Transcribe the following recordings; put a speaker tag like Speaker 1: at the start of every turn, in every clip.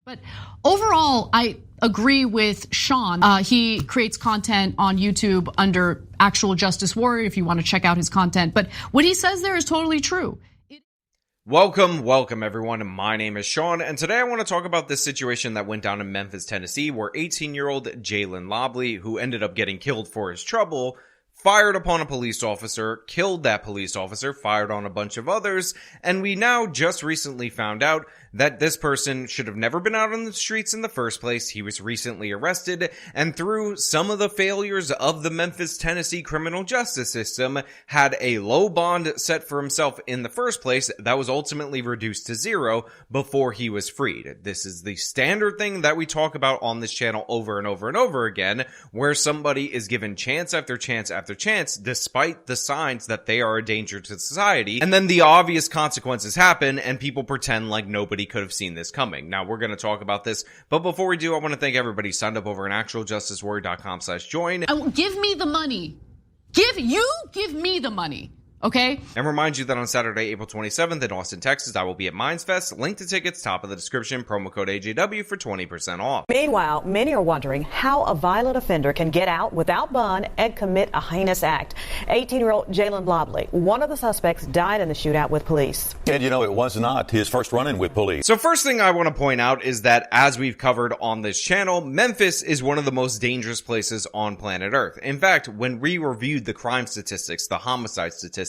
Speaker 1: But overall, I agree with Sean. He creates content on YouTube under Actual Justice Warrior if you want to check out his content. But what he says there is totally true.
Speaker 2: Welcome everyone. My name is Sean, and today I want to talk about this situation that went down in Memphis, Tennessee, where 18-year-old Jalen Lobley, who ended up getting killed for his trouble, fired upon a police officer, killed that police officer, fired on a bunch of others, and we now just recently found out that this person should have never been out on the streets in the first place. He was recently arrested, and through some of the failures of the Memphis, Tennessee criminal justice system, had a low bond set for himself in the first place that was ultimately reduced to zero before he was freed. This is the standard thing that we talk about on this channel over and over and over again, where somebody is given chance after chance after chance, despite the signs that they are a danger to society, and then the obvious consequences happen, and people pretend like nobody could have seen this coming. Now, we're going to talk about this, but before we do, I want to thank everybody signed up over at actualjusticewarrior.com/join.
Speaker 1: Give me the money. Give me the money. Okay?
Speaker 2: And remind you that on Saturday, April 27th in Austin, Texas, I will be at Minds Fest. Link to tickets, top of the description, promo code AJW for 20% off.
Speaker 3: Meanwhile, many are wondering how a violent offender can get out without bond and commit a heinous act. 18-year-old Jalen Lobley, one of the suspects, died in the shootout with police.
Speaker 4: And you know, it was not his first run-in with police.
Speaker 2: So first thing I want to point out is that, as we've covered on this channel, Memphis is one of the most dangerous places on planet Earth. In fact, when we reviewed the crime statistics, the homicide statistics,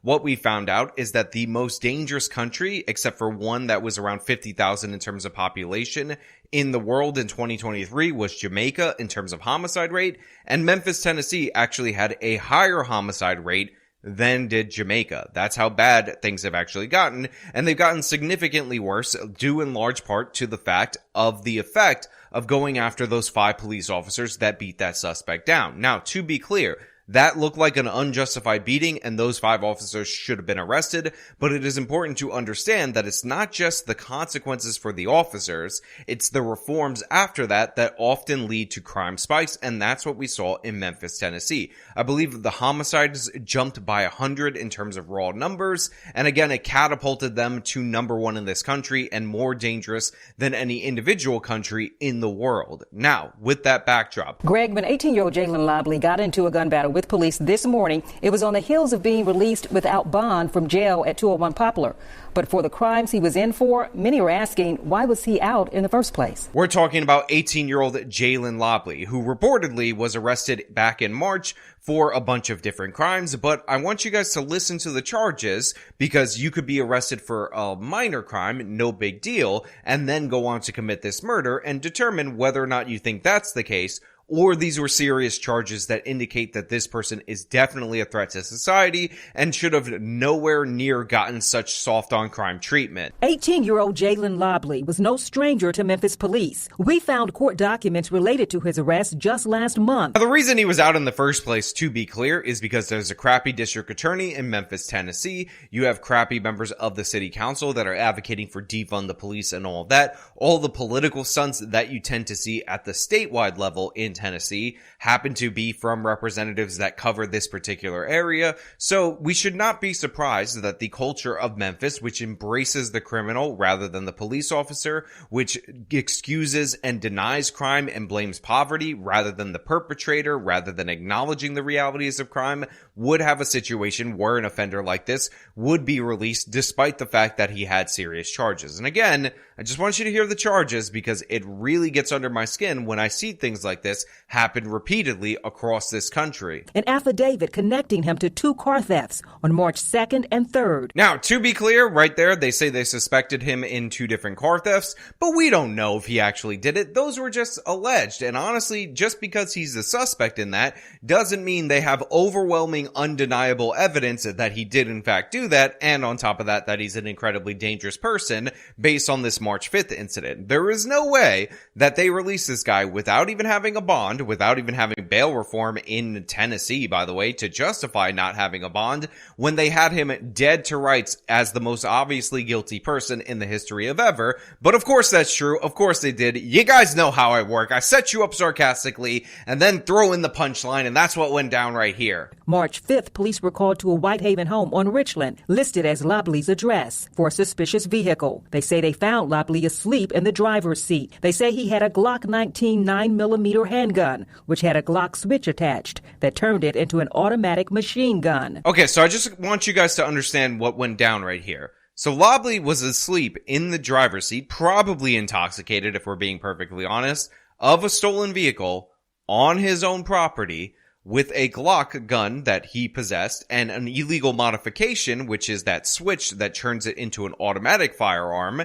Speaker 2: what we found out is that the most dangerous country, except for one that was around 50,000 in terms of population in the world in 2023, was Jamaica in terms of homicide rate, and Memphis, Tennessee actually had a higher homicide rate than did Jamaica. That's how bad things have actually gotten, and they've gotten significantly worse, due in large part to the fact of the effect of going after those 5 police officers that beat that suspect down. Now, to be clear, that looked like an unjustified beating, and those 5 officers should have been arrested, but it is important to understand that it's not just the consequences for the officers, it's the reforms after that that often lead to crime spikes, and that's what we saw in Memphis, Tennessee. I believe the homicides jumped by 100 in terms of raw numbers, and again, it catapulted them to number 1 in this country and more dangerous than any individual country in the world. Now, with that backdrop,
Speaker 5: Greg, when 18-year-old Jalen Lobley got into a gun battle with police this morning, it was on the heels of being released without bond from jail at 201 Poplar. But for the crimes he was in for, many are asking, why was he out in the first place?
Speaker 2: We're talking about 18-year-old Jalen Lobley, who reportedly was arrested back in March for a bunch of different crimes, but I want you guys to listen to the charges, because you could be arrested for a minor crime, no big deal, and then go on to commit this murder, and determine whether or not you think that's the case, or these were serious charges that indicate that this person is definitely a threat to society and should have nowhere near gotten such soft on crime treatment.
Speaker 5: 18-year-old Jalen Lobley was no stranger to Memphis police. We found court documents related to his arrest just last month.
Speaker 2: Now, the reason he was out in the first place, to be clear, is because there's a crappy district attorney in Memphis, Tennessee. You have crappy members of the city council that are advocating for defund the police and all of that. All the political stunts that you tend to see at the statewide level in Tennessee happen to be from representatives that cover this particular area. So we should not be surprised that the culture of Memphis, which embraces the criminal rather than the police officer, which excuses and denies crime and blames poverty rather than the perpetrator, rather than acknowledging the realities of crime, would have a situation where an offender like this would be released despite the fact that he had serious charges. And again, I just want you to hear the charges, because it really gets under my skin when I see things like this happen repeatedly across this country.
Speaker 5: An affidavit connecting him to 2 car thefts on March 2nd and 3rd.
Speaker 2: Now, to be clear, right there, they say they suspected him in 2 different car thefts, but we don't know if he actually did it. Those were just alleged, and honestly, just because he's the suspect in that doesn't mean they have overwhelming, undeniable evidence that he did in fact do that, and on top of that, that he's an incredibly dangerous person based on this March 5th incident. There is no way that they release this guy without even having a bond without even having bail reform in Tennessee, by the way, to justify not having a bond when they had him dead to rights as the most obviously guilty person in the history of ever. But of course that's true. Of course they did. You guys know how I work. I set you up sarcastically and then throw in the punchline, and that's what went down right here.
Speaker 5: March 5th, police were called to a Whitehaven home on Richland, listed as Lobley's address, for a suspicious vehicle. They say they found Lobley asleep in the driver's seat. They say he had a Glock 19 9mm handgun, which had a Glock switch attached that turned it into an automatic machine gun.
Speaker 2: Okay, so I just want you guys to understand what went down right here. So Lobley was asleep in the driver's seat, probably intoxicated if we're being perfectly honest, of a stolen vehicle on his own property with a Glock gun that he possessed and an illegal modification, which is that switch that turns it into an automatic firearm,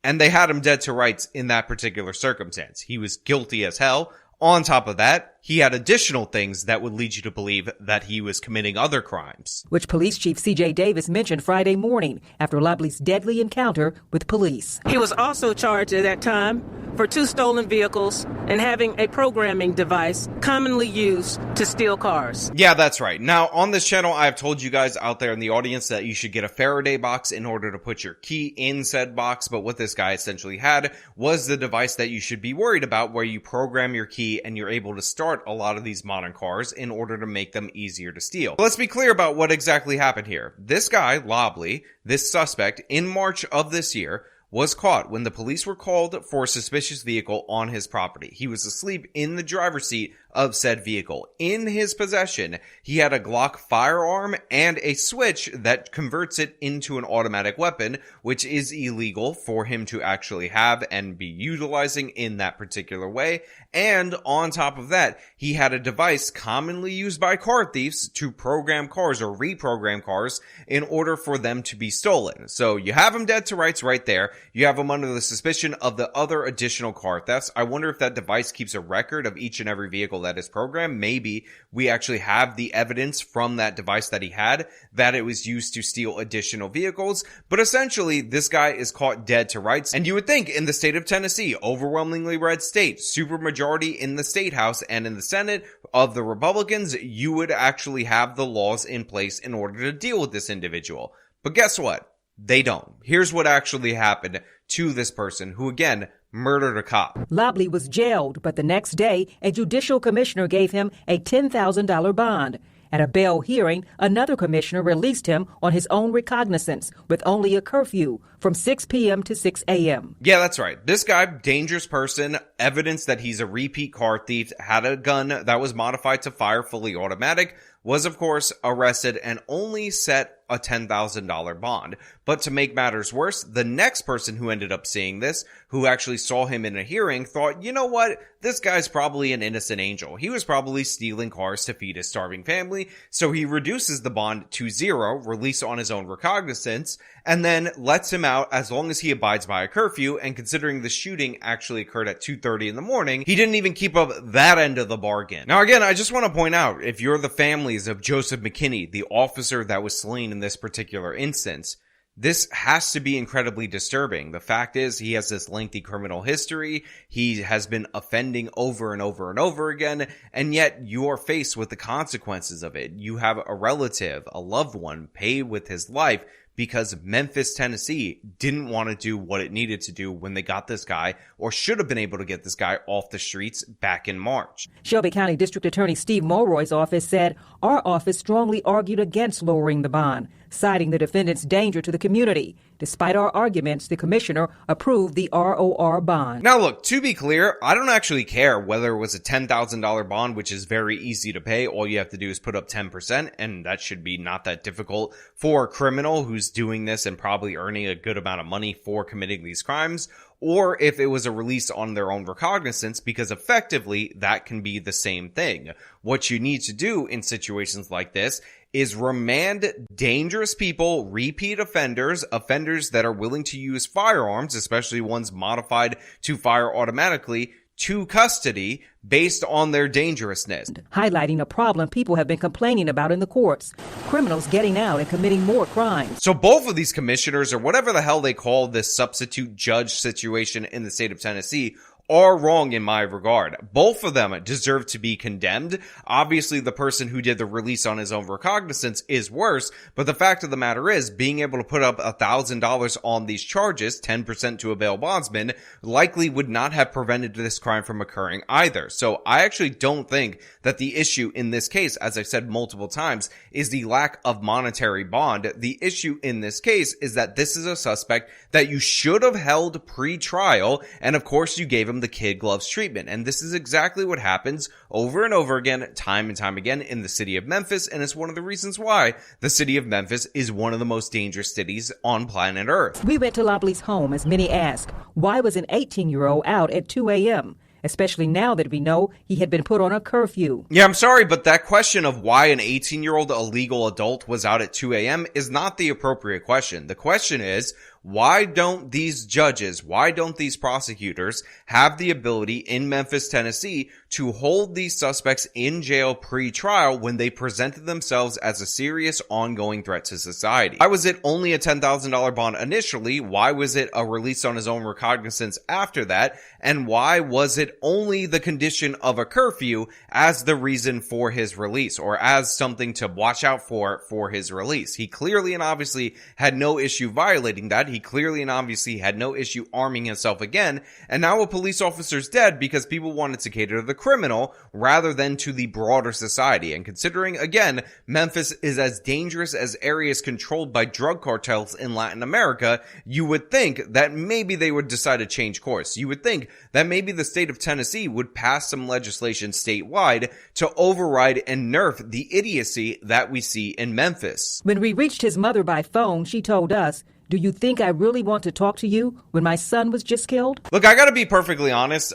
Speaker 2: and they had him dead to rights in that particular circumstance. He was guilty as hell. On top of that, he had additional things that would lead you to believe that he was committing other crimes,
Speaker 5: which Police Chief C.J. Davis mentioned Friday morning after Lobley's deadly encounter with police.
Speaker 6: He was also charged at that time for 2 stolen vehicles and having a programming device commonly used to steal cars.
Speaker 2: Yeah, that's right. Now, on this channel, I've told you guys out there in the audience that you should get a Faraday box in order to put your key in said box, but what this guy essentially had was the device that you should be worried about, where you program your key and you're able to start a lot of these modern cars in order to make them easier to steal. Let's be clear about what exactly happened here. This guy, Lobley, this suspect, in March of this year, was caught when the police were called for a suspicious vehicle on his property. He was asleep in the driver's seat of said vehicle. In his possession, he had a Glock firearm and a switch that converts it into an automatic weapon, which is illegal for him to actually have and be utilizing in that particular way. And on top of that, he had a device commonly used by car thieves to program cars or reprogram cars in order for them to be stolen. So you have him dead to rights right there. You have him under the suspicion of the other additional car thefts. I wonder if that device keeps a record of each and every vehicle that is programmed. Maybe we actually have the evidence from that device that he had that it was used to steal additional vehicles. But essentially, this guy is caught dead to rights. And you would think in the state of Tennessee, overwhelmingly red state, supermajority in the state house and in the Senate of the Republicans, you would actually have the laws in place in order to deal with this individual. But guess what? They don't. Here's what actually happened to this person who, again, murdered a cop.
Speaker 5: Lobley was jailed, but the next day, a judicial commissioner gave him a $10,000 bond. At a bail hearing, another commissioner released him on his own recognizance with only a curfew from 6 p.m. to 6 a.m.
Speaker 2: Yeah, that's right. This guy, dangerous person, evidence that he's a repeat car thief, had a gun that was modified to fire fully automatic, was of course arrested and only set a $10,000 bond. But to make matters worse, the next person who ended up seeing this, who actually saw him in a hearing, thought, you know what? This guy's probably an innocent angel. He was probably stealing cars to feed his starving family. So he reduces the bond to 0, release on his own recognizance, and then lets him out as long as he abides by a curfew. And considering the shooting actually occurred at 2:30 in the morning, he didn't even keep up that end of the bargain. Now again, I just want to point out, if you're the families of Joseph McKinney, the officer that was slain in this particular instance, this has to be incredibly disturbing. The fact is, he has this lengthy criminal history. He has been offending over and over and over again, and yet you are faced with the consequences of it. You have a relative, a loved one, pay with his life because Memphis, Tennessee didn't want to do what it needed to do when they got this guy, or should have been able to get this guy off the streets back in March.
Speaker 5: Shelby County District Attorney Steve Mulroy's office said, "Our office strongly argued against lowering the bond, citing the defendant's danger to the community. Despite our arguments, the commissioner approved the ROR bond."
Speaker 2: Now look, to be clear, I don't actually care whether it was a $10,000 bond, which is very easy to pay. All you have to do is put up 10%, and that should be not that difficult for a criminal who's doing this and probably earning a good amount of money for committing these crimes, or if it was a release on their own recognizance, because effectively that can be the same thing. What you need to do in situations like this is remand dangerous people, repeat offenders, offenders that are willing to use firearms, especially ones modified to fire automatically, to custody based on their dangerousness.
Speaker 5: Highlighting a problem people have been complaining about in the courts: criminals getting out and committing more crimes.
Speaker 2: So both of these commissioners, or whatever the hell they call this substitute judge situation in the state of Tennessee, are wrong in my regard. Both of them deserve to be condemned. Obviously, the person who did the release on his own recognizance is worse, but the fact of the matter is, being able to put up $1,000 on these charges, 10% to a bail bondsman, likely would not have prevented this crime from occurring either. So I actually don't think that the issue in this case, as I've said multiple times, is the lack of monetary bond. The issue in this case is that this is a suspect that you should have held pre-trial, and of course you gave him the kid gloves treatment. And this is exactly what happens over and over again, time and time again in the city of Memphis, and it's one of the reasons why the city of Memphis is one of the most dangerous cities on planet Earth.
Speaker 5: We went to Lobley's home as many ask, why was an 18-year-old out at 2 a.m.? Especially now that we know he had been put on a curfew.
Speaker 2: Yeah, I'm sorry, but that question of why an 18-year-old illegal adult was out at 2 a.m. is not the appropriate question. The question is, why don't these judges, why don't these prosecutors have the ability in Memphis, Tennessee to hold these suspects in jail pre-trial when they presented themselves as a serious ongoing threat to society? Why was it only a $10,000 bond initially? Why was it a release on his own recognizance after that? And why was it only the condition of a curfew as the reason for his release, or as something to watch out for his release? He clearly and obviously had no issue violating that. He clearly and obviously had no issue arming himself again, and now a police officer's dead because people wanted to cater to the criminal rather than to the broader society. And considering, again, Memphis is as dangerous as areas controlled by drug cartels in Latin America, you would think that maybe they would decide to change course. You would think that maybe the state of Tennessee would pass some legislation statewide to override and nerf the idiocy that we see in Memphis.
Speaker 5: When we reached his mother by phone, she told us, do you think I really want to talk to you when my son was just killed?
Speaker 2: Look, I gotta be perfectly honest,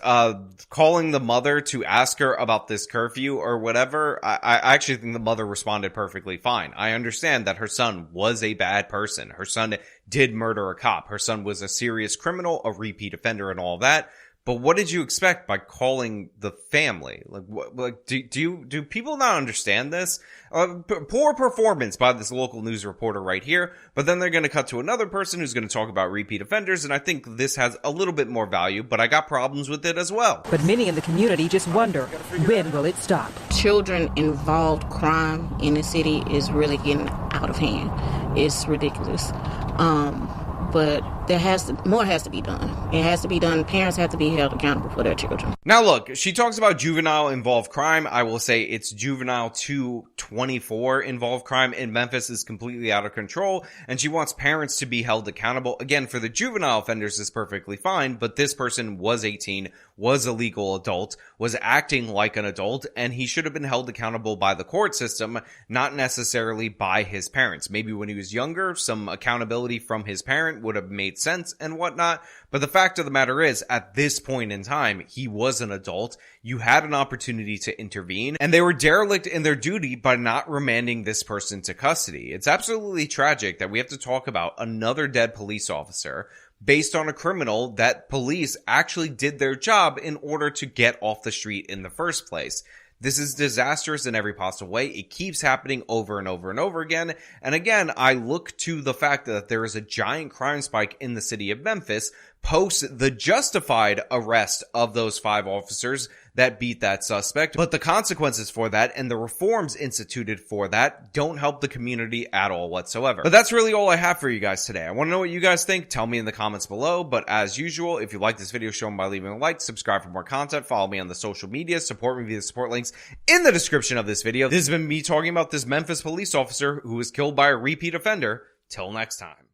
Speaker 2: calling the mother to ask her about this curfew or whatever, I actually think the mother responded perfectly fine. I understand that her son was a bad person. Her son did murder a cop. Her son was a serious criminal, a repeat offender, and all that. But what did you expect by calling the family? Do people not understand this? Poor performance by this local news reporter right here, but then they're going to cut to another person who's going to talk about repeat offenders, and I think this has a little bit more value, but I got problems with it as well.
Speaker 5: But many in the community just wonder, when will it stop?
Speaker 7: Children-involved crime in the city is really getting out of hand. It's ridiculous. But more has to be done. It has to be done. Parents have to be held accountable for their children.
Speaker 2: Now look, she talks about juvenile involved crime. I will say it's juvenile to 24 involved crime in Memphis is completely out of control, and she wants parents to be held accountable. Again, for the juvenile offenders is perfectly fine, but this person was 18, was a legal adult, was acting like an adult, and he should have been held accountable by the court system, not necessarily by his parents. Maybe when he was younger, some accountability from his parent would have made sense and whatnot, but the fact of the matter is, at this point in time, he was an adult. You had an opportunity to intervene, and they were derelict in their duty by not remanding this person to custody. It's absolutely tragic that we have to talk about another dead police officer based on a criminal that police actually did their job in order to get off the street in the first place. This is disastrous in every possible way. It keeps happening over and over and over again. And again, I look to the fact that there is a giant crime spike in the city of Memphis post the justified arrest of those 5 officers that beat that suspect. But the consequences for that and the reforms instituted for that don't help the community at all whatsoever. But that's really all I have for you guys today. I want to know what you guys think. Tell me in the comments below. But as usual, if you like this video, show them by leaving a like, subscribe for more content, follow me on the social media, support me via the support links in the description of this video. This has been me talking about this Memphis police officer who was killed by a repeat offender. Till next time.